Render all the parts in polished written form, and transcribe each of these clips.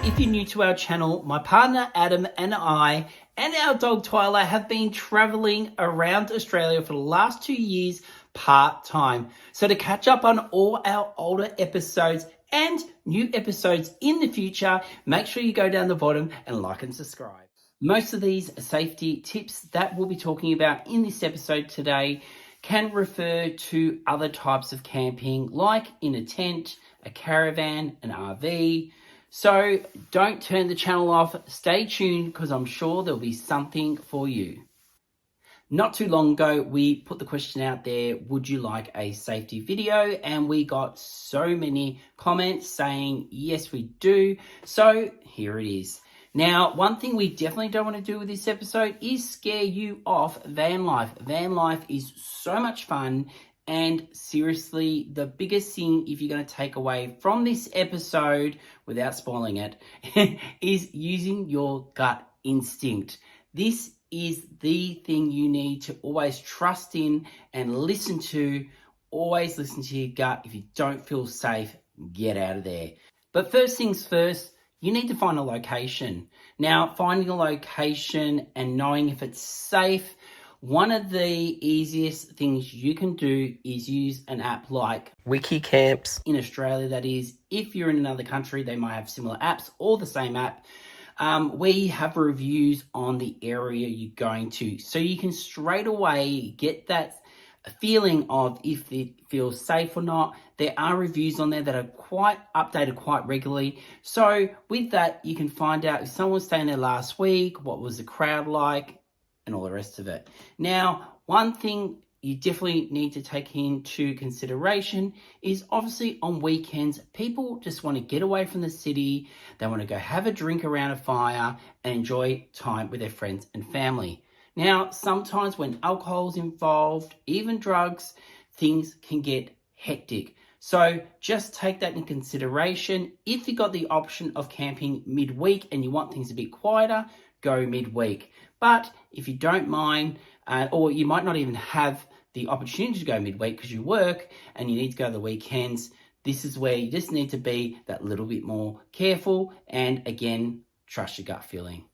If you're new to our channel, my partner Adam and I and our dog Twyla have been traveling around Australia for the last 2 years part-time. So to catch up on all our older episodes and new episodes in the future, make sure you go down the bottom and like and subscribe. Most of these safety tips that we'll be talking about in this episode today can refer to other types of camping, like in a tent, a caravan, an RV. So don't turn the channel off. Stay tuned because I'm sure there'll be something for you. Not too long ago, we put the question out there, would you like a safety video? And we got so many comments saying, yes, we do. So here it is. Now, one thing we definitely don't want to do with this episode is scare you off van life. Van life is so much fun. And seriously, the biggest thing, if you're going to take away from this episode, without spoiling it, is using your gut instinct. This is the thing you need to always trust in and listen to. Always listen to your gut. If you don't feel safe, get out of there. But first things first, you need to find a location. Now, finding a location and knowing if it's safe, one of the easiest things you can do is use an app like Wikicamps in Australia, that is. If you're in another country, they might have similar apps or the same app. We have reviews on the area you're going to, so you can straight away get that feeling of if it feels safe or not. There are reviews on there that are quite updated quite regularly. So with that, you can find out if someone was staying there last week, what was the crowd like, and all the rest of it. Now, one thing you definitely need to take into consideration is obviously on weekends, people just want to get away from the city. They want to go have a drink around a fire and enjoy time with their friends and family. Now, sometimes when alcohol's involved, even drugs, things can get hectic. So just take that into consideration. If you got the option of camping midweek and you want things a bit quieter, go midweek. But if you don't mind, or you might not even have the opportunity to go midweek because you work and you need to go the weekends, this is where you just need to be that little bit more careful and, again, trust your gut feeling.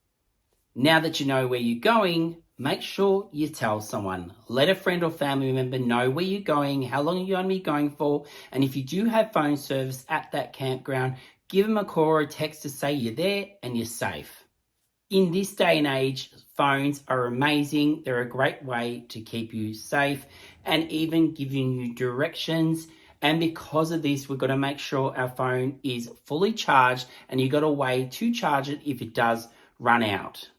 Now that you know where you're going, make sure you tell someone. Let a friend or family member know where you're going, how long you're going to be going for, and if you do have phone service at that campground, give them a call or a text to say you're there and you're safe. In this day and age, phones are amazing. They're a great way to keep you safe and even giving you directions. And because of this, we've got to make sure our phone is fully charged and you've got a way to charge it if it does run out.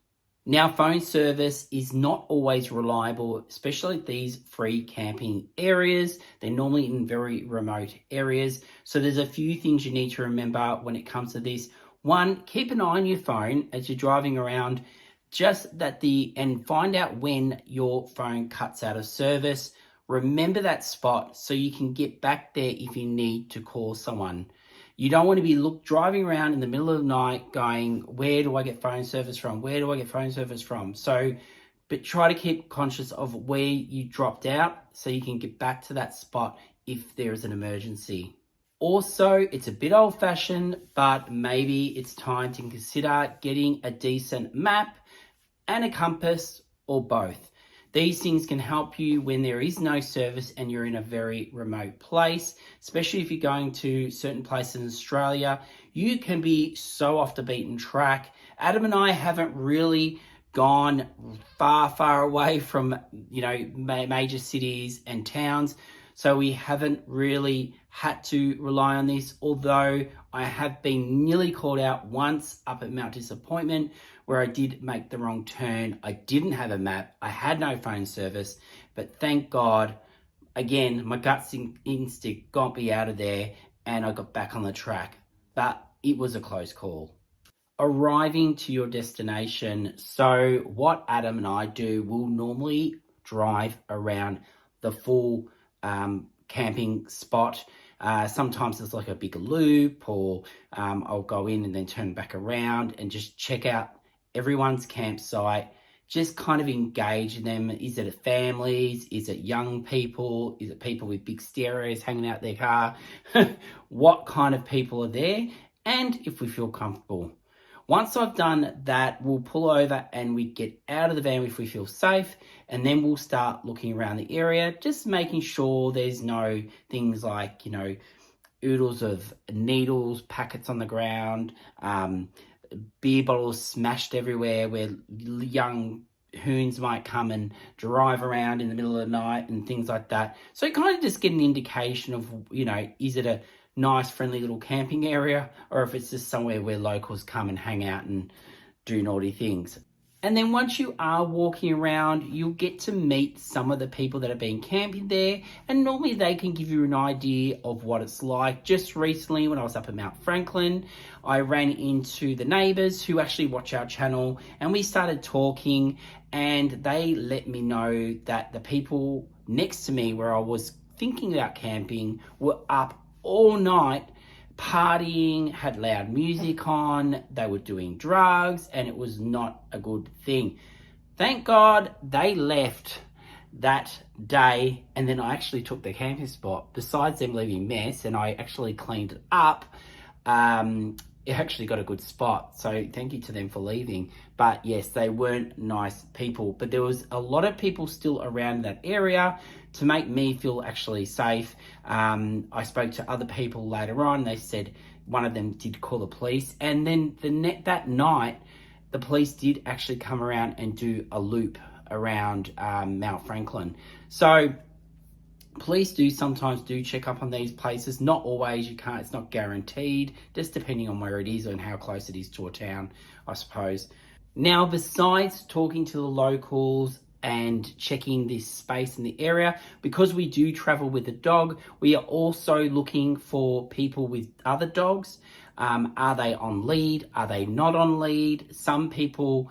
Now, phone service is not always reliable, especially at these free camping areas. They're normally in very remote areas. So there's a few things you need to remember when it comes to this. One, keep an eye on your phone as you're driving around, and find out when your phone cuts out of service. Remember that spot so you can get back there if you need to call someone. You don't want to be driving around in the middle of the night going, where do I get phone service from? Where do I get phone service from? But try to keep conscious of where you dropped out so you can get back to that spot if there is an emergency. Also, it's a bit old-fashioned, but maybe it's time to consider getting a decent map and a compass or both. These things can help you when there is no service and you're in a very remote place, especially if you're going to certain places in Australia. You can be so off the beaten track. Adam and I haven't really gone far away from, major cities and towns. So we haven't really had to rely on this, although I have been nearly called out once up at Mount Disappointment where I did make the wrong turn. I didn't have a map. I had no phone service, but thank God, again, my gut instinct got me out of there and I got back on the track, but it was a close call. Arriving to your destination. So what Adam and I do, we'll normally drive around the full camping spot. Sometimes it's like a big loop, or I'll go in and then turn back around and just check out everyone's campsite, just kind of engage them. Is it families? Is it young people? Is it people with big stereos hanging out their car? What kind of people are there? And if we feel comfortable. Once I've done that, we'll pull over and we get out of the van if we feel safe, and then we'll start looking around the area, just making sure there's no things like, oodles of needles, packets on the ground, beer bottles smashed everywhere where young hoons might come and drive around in the middle of the night and things like that. So kind of just get an indication of, is it a nice friendly little camping area, or if it's just somewhere where locals come and hang out and do naughty things. And then once you are walking around, you'll get to meet some of the people that have been camping there, and normally they can give you an idea of what it's like. Just recently, when I was up at Mount Franklin, I ran into the neighbours who actually watch our channel, and we started talking, and they let me know that the people next to me where I was thinking about camping were up all night partying, had loud music on, they were doing drugs, and it was not a good thing. Thank God they left that day, and then I actually took their camping spot. Besides them leaving mess, and I actually cleaned it up, it actually got a good spot, so thank you to them for leaving. But yes, they weren't nice people, but there was a lot of people still around that area to make me feel actually safe. I spoke to other people later on. They said one of them did call the police, and then that night the police did actually come around and do a loop around Mount Franklin. So police do sometimes check up on these places. Not always, it's not guaranteed, just depending on where it is and how close it is to a town, I suppose. Now, besides talking to the locals and checking this space in the area, because we do travel with a dog, we are also looking for people with other dogs. Are they on lead? Are they not on lead? Some people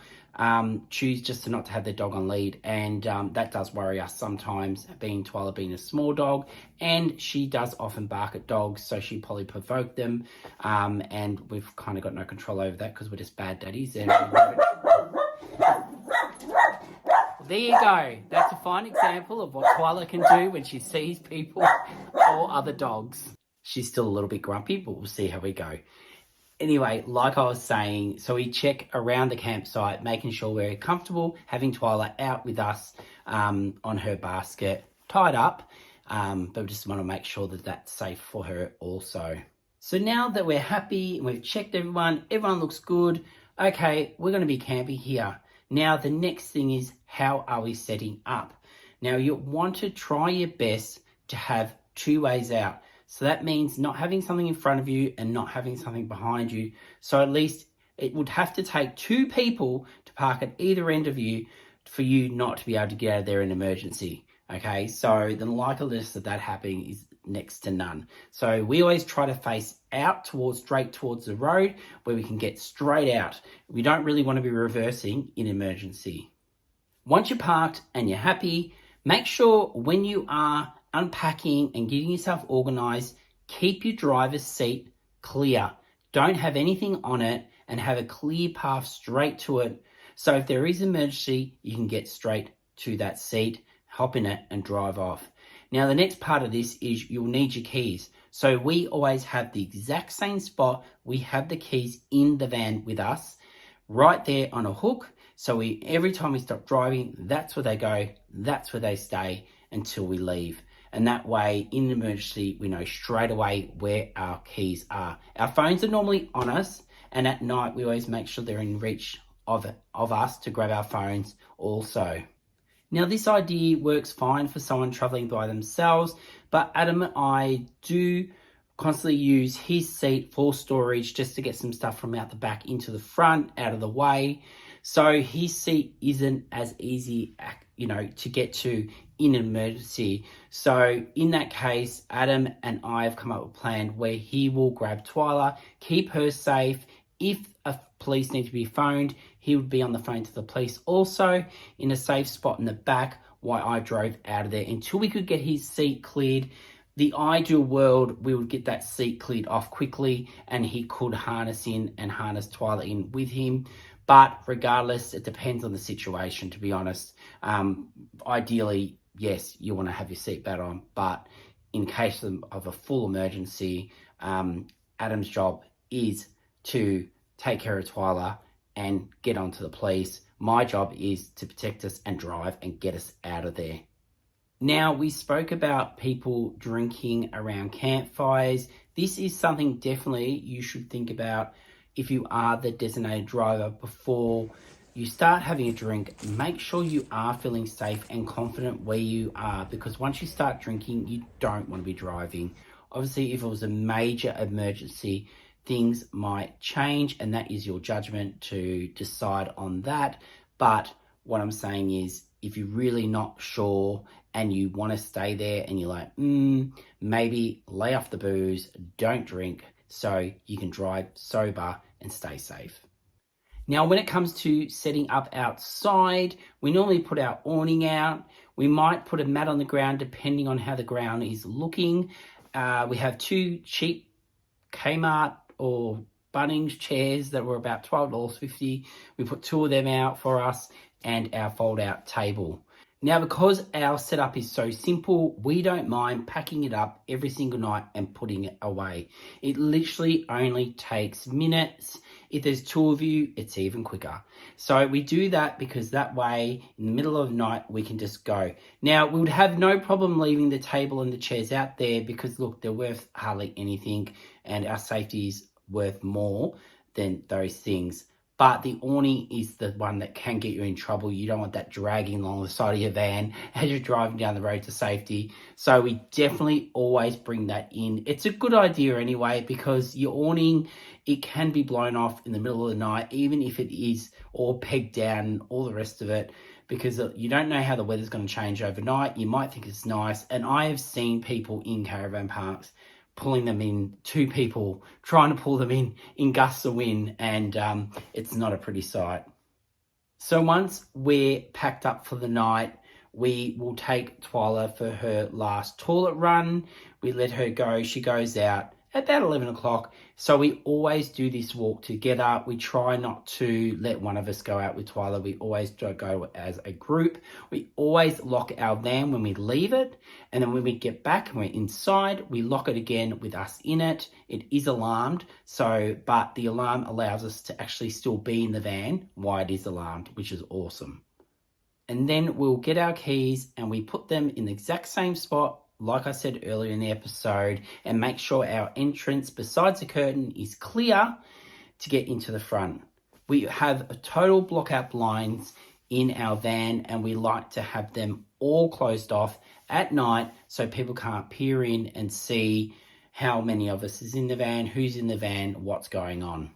choose just to not to have their dog on lead, and that does worry us sometimes, Twyla being a small dog, and she does often bark at dogs, so she probably provoked them, and we've kind of got no control over that because we're just bad daddies. And there you go. That's a fine example of what Twyla can do when she sees people or other dogs. She's still a little bit grumpy, but we'll see how we go. Anyway, like I was saying, so we check around the campsite, making sure we're comfortable, having Twyla out with us on her basket, tied up, but we just want to make sure that that's safe for her also. So now that we're happy and we've checked everyone looks good, okay, we're going to be camping here. Now, the next thing is, how are we setting up? Now, you want to try your best to have two ways out. So that means not having something in front of you and not having something behind you. So at least it would have to take two people to park at either end of you for you not to be able to get out of there in emergency. Okay, so the likeliness of that happening is next to none. So we always try to face out straight towards the road where we can get straight out. We don't really want to be reversing in emergency. Once you're parked and you're happy, make sure when you are unpacking and getting yourself organized, keep your driver's seat clear. Don't have anything on it, and have a clear path straight to it. So if there is an emergency, you can get straight to that seat, hop in it and drive off. Now, the next part of this is you'll need your keys. So we always have the exact same spot. We have the keys in the van with us, right there on a hook. So every time we stop driving, that's where they go, that's where they stay until we leave. And that way, in an emergency, we know straight away where our keys are. Our phones are normally on us, and at night, we always make sure they're in reach of us to grab our phones also. Now, this idea works fine for someone traveling by themselves, but Adam and I do constantly use his seat for storage just to get some stuff from out the back into the front, out of the way. So his seat isn't as easy, to get to in an emergency. So in that case, Adam and I have come up with a plan where he will grab Twyla, keep her safe. If a police need to be phoned, he would be on the phone to the police also in a safe spot in the back while I drove out of there until we could get his seat cleared. The ideal world, we would get that seat cleared off quickly and he could harness Twyla in with him. But regardless, it depends on the situation, to be honest. Ideally, yes, you want to have your seatbelt on, but in case of a full emergency, Adam's job is to take care of Twyla and get onto the police. My job is to protect us and drive and get us out of there. Now, we spoke about people drinking around campfires. This is something definitely you should think about if you are the designated driver. Before you start having a drink, make sure you are feeling safe and confident where you are, because once you start drinking, you don't want to be driving. Obviously, if it was a major emergency, things might change, and that is your judgment to decide on that. But what I'm saying is, if you're really not sure and you want to stay there and you're like, maybe lay off the booze, don't drink, so you can drive sober and stay safe. Now, when it comes to setting up outside, we normally put our awning out. We might put a mat on the ground depending on how the ground is looking. We have 2 cheap Kmart or Bunnings chairs that were about $12.50. We put 2 of them out for us and our fold-out table. Now, because our setup is so simple, we don't mind packing it up every single night and putting it away. It literally only takes minutes. If there's 2 of you, it's even quicker. So we do that because that way, in the middle of the night, we can just go. Now, we would have no problem leaving the table and the chairs out there because, look, they're worth hardly anything and our safety is worth more than those things. But the awning is the one that can get you in trouble. You don't want that dragging along the side of your van as you're driving down the road to safety. So we definitely always bring that in. It's a good idea anyway, because your awning, it can be blown off in the middle of the night, even if it is all pegged down and all the rest of it, because you don't know how the weather's going to change overnight. You might think it's nice. And I have seen people in caravan parks pulling them in, 2 people trying to pull them in gusts of wind, and it's not a pretty sight. So once we're packed up for the night, we will take Twyla for her last toilet run. We let her go. She goes out about 11 o'clock. So we always do this walk together. We try not to let one of us go out with Twyla. We always go as a group. We always lock our van when we leave it. And then when we get back and we're inside, we lock it again with us in it. It is alarmed. But the alarm allows us to actually still be in the van while it is alarmed, which is awesome. And then we'll get our keys and we put them in the exact same spot, like I said earlier in the episode, and make sure our entrance besides the curtain is clear to get into the front. We have a total block-out blinds in our van, and we like to have them all closed off at night so people can't peer in and see how many of us is in the van, who's in the van, what's going on.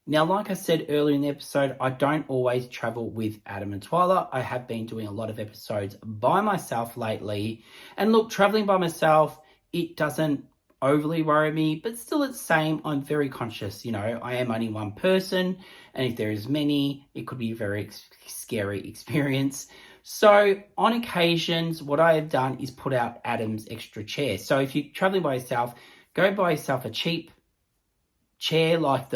Now, like I said earlier in the episode, I don't always travel with Adam and Twyla. I have been doing a lot of episodes by myself lately. And look, traveling by myself, it doesn't overly worry me, but still it's the same. I'm very conscious, I am only one person. And if there is many, it could be a very scary experience. So on occasions, what I have done is put out Adam's extra chair. So if you're traveling by yourself, go buy yourself a cheap chair like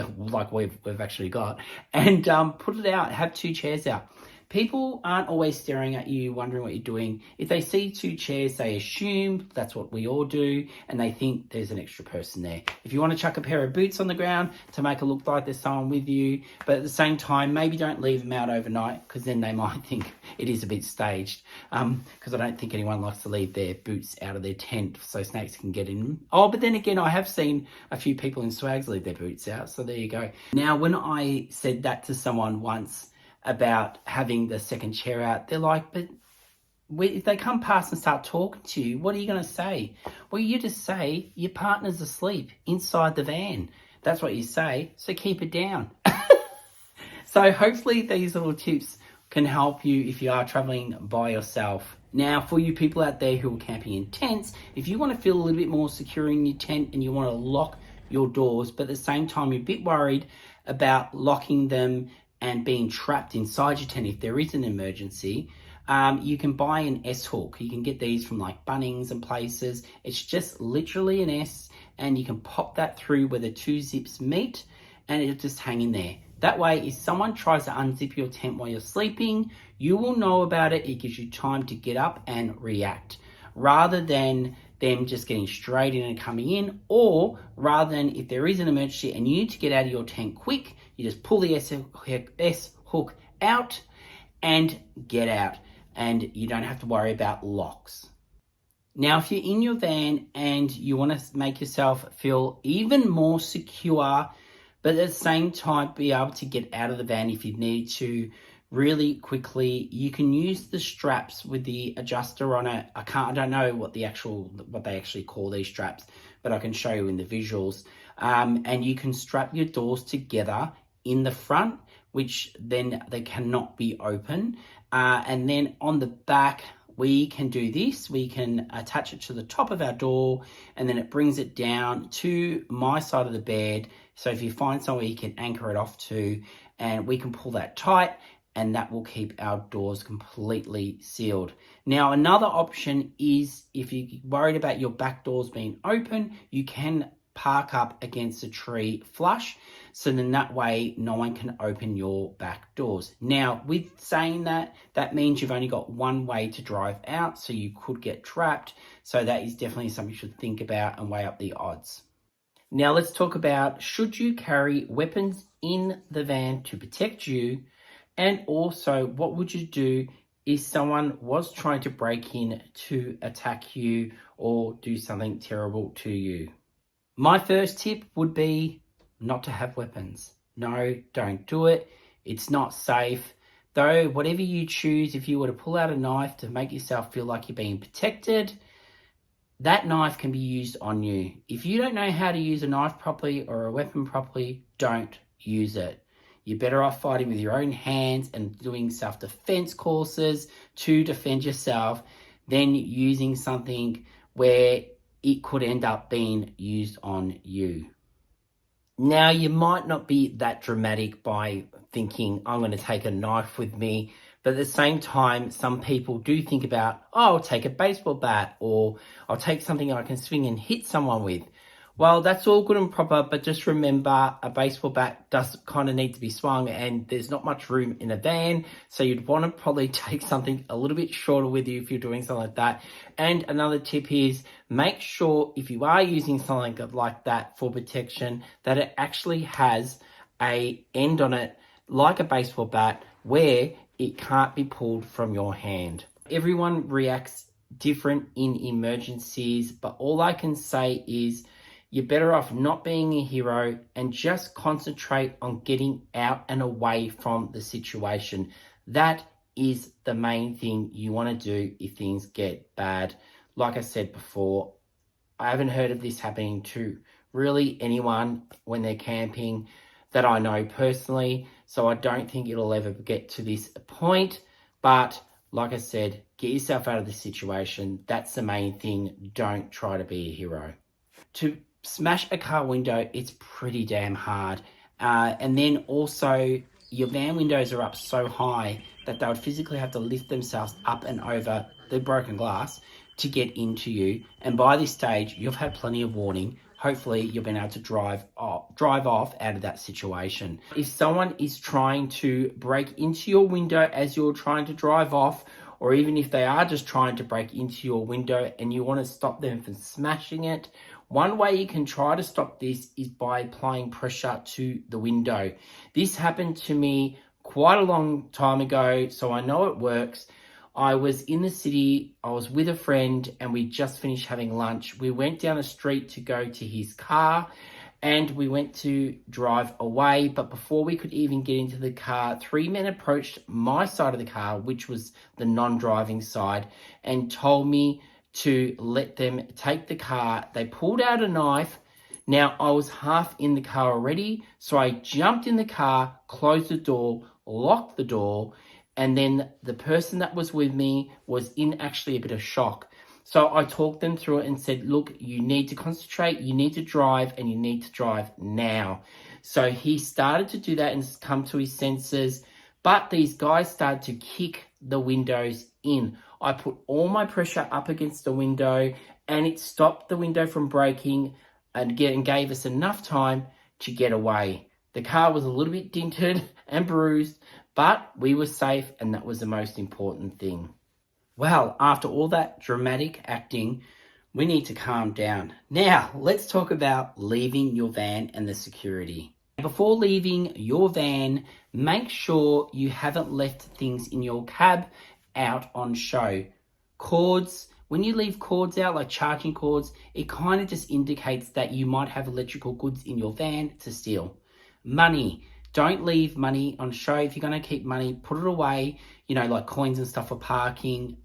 we've actually got, and put it out. Have 2 chairs out. People aren't always staring at you, wondering what you're doing. If they see 2 chairs, they assume that's what we all do, and they think there's an extra person there. If you want to chuck a pair of boots on the ground to make it look like there's someone with you, but at the same time, maybe don't leave them out overnight, because then they might think it is a bit staged. Because I don't think anyone likes to leave their boots out of their tent so snakes can get in them. Oh, but then again, I have seen a few people in swags leave their boots out, so there you go. Now, when I said that to someone once about having the second chair out, they're like, but if they come past and start talking to you, what are you going to say? Well, you just say your partner's asleep inside the van. That's what you say, so keep it down. So hopefully these little tips can help you if you are traveling by yourself. Now, for you people out there who are camping in tents, if you want to feel a little bit more secure in your tent and you want to lock your doors, but at the same time you're a bit worried about locking them and being trapped inside your tent if there is an emergency, you can buy an S-hook. You can get these from like Bunnings and places. It's just literally an S, and you can pop that through where the 2 zips meet, and it'll just hang in there. That way, if someone tries to unzip your tent while you're sleeping, you will know about it. It gives you time to get up and react, rather than them just getting straight in and coming in, or rather than if there is an emergency and you need to get out of your tent quick, you just pull the S hook out and get out, and you don't have to worry about locks. Now, if you're in your van and you want to make yourself feel even more secure, but at the same time be able to get out of the van if you need to really quickly, you can use the straps with the adjuster on it. I don't know what they actually call these straps, but I can show you in the visuals. And you can strap your doors together in the front, which then they cannot be open. And then on the back, we can do this. We can attach it to the top of our door, and then it brings it down to my side of the bed. So if you find somewhere you can anchor it off to, and we can pull that tight, and that will keep our doors completely sealed. Now, another option is if you're worried about your back doors being open, you can park up against a tree flush, so then that way no one can open your back doors. Now, with saying that, that means you've only got one way to drive out, so you could get trapped. So that is definitely something you should think about and weigh up the odds. Now let's talk about, should you carry weapons in the van to protect you? And also, what would you do if someone was trying to break in to attack you or do something terrible to you? My first tip would be not to have weapons. No, don't do it. It's not safe. Though, whatever you choose, if you were to pull out a knife to make yourself feel like you're being protected, that knife can be used on you. If you don't know how to use a knife properly or a weapon properly, don't use it. You're better off fighting with your own hands and doing self-defense courses to defend yourself than using something where it could end up being used on you. Now, you might not be that dramatic by thinking, I'm going to take a knife with me. But at the same time, some people do think about, oh, I'll take a baseball bat, or I'll take something I can swing and hit someone with. Well, that's all good and proper, but just remember, a baseball bat does kind of need to be swung, and there's not much room in a van, so you'd want to probably take something a little bit shorter with you if you're doing something like that. And another tip is, make sure if you are using something like that for protection, that it actually has an end on it, like a baseball bat, where it can't be pulled from your hand. Everyone reacts different in emergencies, but all I can say is, you're better off not being a hero and just concentrate on getting out and away from the situation. That is the main thing you want to do if things get bad. Like I said before, I haven't heard of this happening to really anyone when they're camping that I know personally, so I don't think it'll ever get to this point. But like I said, get yourself out of the situation. That's the main thing. Don't try to be a hero. To smash a car window, it's pretty damn hard. And then also, your van windows are up so high that they would physically have to lift themselves up and over the broken glass to get into you. And by this stage, you've had plenty of warning. Hopefully, you've been able to drive off out of that situation. If someone is trying to break into your window as you're trying to drive off, or even if they are just trying to break into your window and you want to stop them from smashing it, one way you can try to stop this is by applying pressure to the window. This happened to me quite a long time ago, so I know it works. I was in the city, I was with a friend, and we just finished having lunch. We went down the street to go to his car, and we went to drive away. But before we could even get into the car, 3 men approached my side of the car, which was the non-driving side, and told me to let them take the car. They pulled out a knife. Now, I was half in the car already, so I jumped in the car, closed the door, locked the door, and then the person that was with me was in actually a bit of shock. So I talked them through it and said, look, you need to concentrate, you need to drive, and you need to drive now. So he started to do that and come to his senses, but these guys started to kick the windows in. I put all my pressure up against the window, and it stopped the window from breaking and gave us enough time to get away. The car was a little bit dented and bruised, but we were safe, and that was the most important thing. Well, after all that dramatic acting, We need to calm down. Now, let's talk about leaving your van and the security. Before leaving your van, make sure you haven't left things in your cab out on show. Cords, when you leave cords out, like charging cords, it kind of just indicates that you might have electrical goods in your van to steal. Money, don't leave money on show. If you're going to keep money, put it away, like coins and stuff for parking.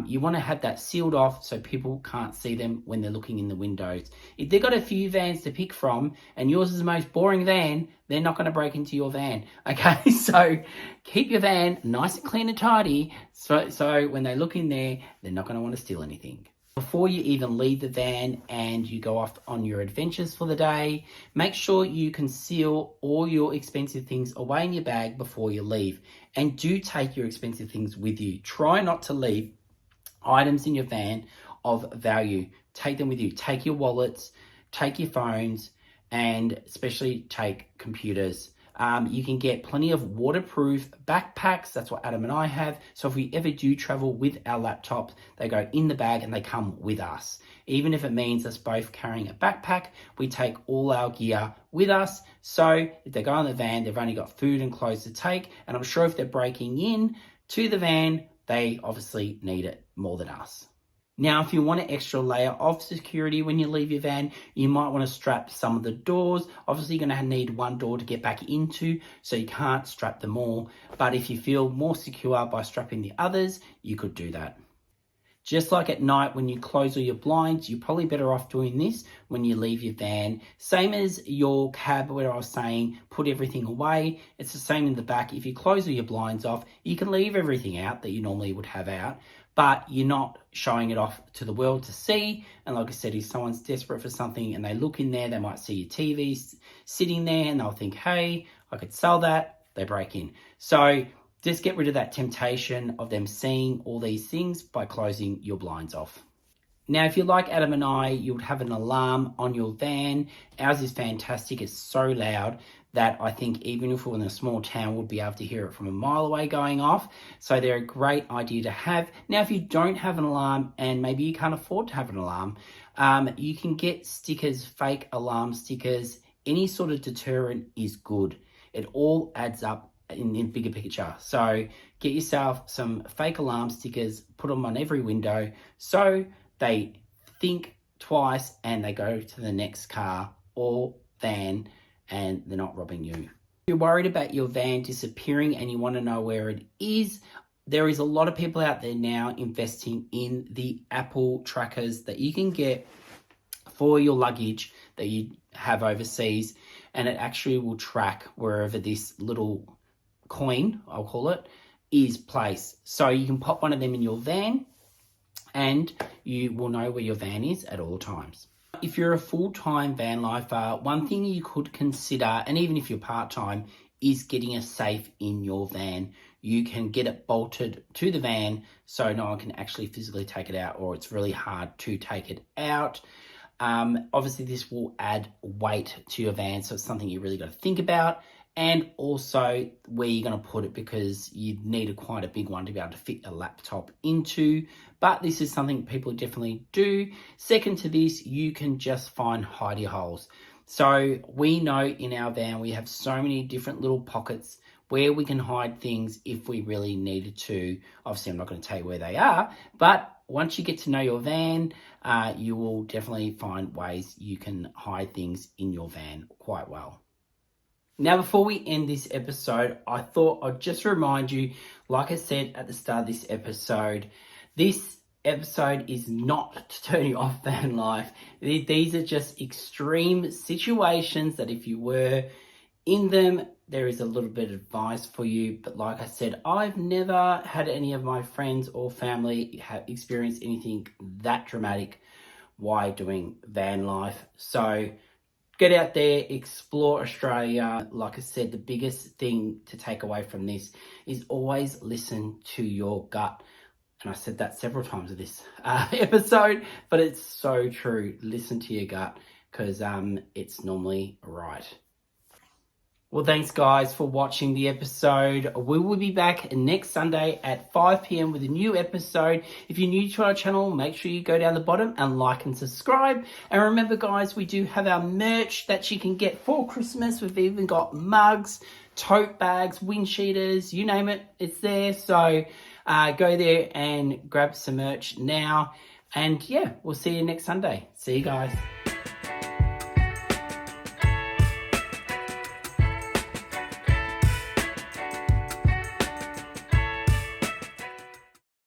You want to have that sealed off so people can't see them when they're looking in the windows. If they've got a few vans to pick from and yours is the most boring van, they're not going to break into your van. Okay, so keep your van nice and clean and tidy so when they look in there, they're not going to want to steal anything. Before you even leave the van and you go off on your adventures for the day, make sure you conceal all your expensive things away in your bag before you leave. And do take your expensive things with you. Try not to leave items in your van of value. Take them with you. Take your wallets, take your phones, and especially take computers. You can get plenty of waterproof backpacks. That's what Adam and I have. So if we ever do travel with our laptops, they go in the bag and they come with us. Even if it means us both carrying a backpack, we take all our gear with us. So if they go in the van, they've only got food and clothes to take. And I'm sure if they're breaking in to the van, they obviously need it more than us. Now, if you want an extra layer of security when you leave your van, you might want to strap some of the doors. Obviously, you're going to need one door to get back into, so you can't strap them all. But if you feel more secure by strapping the others, you could do that. Just like at night when you close all your blinds, you're probably better off doing this when you leave your van. Same as your cab where I was saying, put everything away. It's the same in the back. If you close all your blinds off, you can leave everything out that you normally would have out, but you're not showing it off to the world to see. And like I said, if someone's desperate for something and they look in there, they might see your TV sitting there and they'll think, hey, I could sell that. They break in. So just get rid of that temptation of them seeing all these things by closing your blinds off. Now, if you're like Adam and I, you would have an alarm on your van. Ours is fantastic. It's so loud that I think even if we're in a small town, we'll be able to hear it from a mile away going off. So they're a great idea to have. Now, if you don't have an alarm and maybe you can't afford to have an alarm, you can get stickers, fake alarm stickers. Any sort of deterrent is good. It all adds up in bigger picture. So get yourself some fake alarm stickers, put them on every window so they think twice and they go to the next car or van and they're not robbing you. If you're worried about your van disappearing and you want to know where it is, there is a lot of people out there now investing in the Apple trackers that you can get for your luggage that you have overseas, and it actually will track wherever this little coin, I'll call it, is placed. So you can pop one of them in your van and you will know where your van is at all times. If you're a full-time van lifer, one thing you could consider, and even if you're part-time, is getting a safe in your van. You can get it bolted to the van so no one can actually physically take it out, or it's really hard to take it out. Obviously, this will add weight to your van, so it's something you really got to think about. And also where you're going to put it, because you need quite a big one to be able to fit a laptop into. But this is something people definitely do. Second to this, you can just find hidey holes. So we know in our van we have so many different little pockets where we can hide things if we really needed to. Obviously, I'm not going to tell you where they are, but once you get to know your van, you will definitely find ways you can hide things in your van quite well. Now, before we end this episode, I thought I'd just remind you, like I said at the start of this episode is not to turn you off van life. These are just extreme situations that if you were in them, there is a little bit of advice for you. But like I said, I've never had any of my friends or family have experienced anything that dramatic while doing van life. So get out there, explore Australia. Like I said, the biggest thing to take away from this is always listen to your gut. And I said that several times in this episode, but it's so true. Listen to your gut, because it's normally right. Well, thanks guys for watching the episode. We will be back next Sunday at 5 p.m. with a new episode. If you're new to our channel, make sure you go down the bottom and like and subscribe. And remember guys, we do have our merch that you can get for Christmas. We've even got mugs, tote bags, wind cheaters, you name it, it's there. So go there and grab some merch now. And yeah, we'll see you next Sunday. See you guys.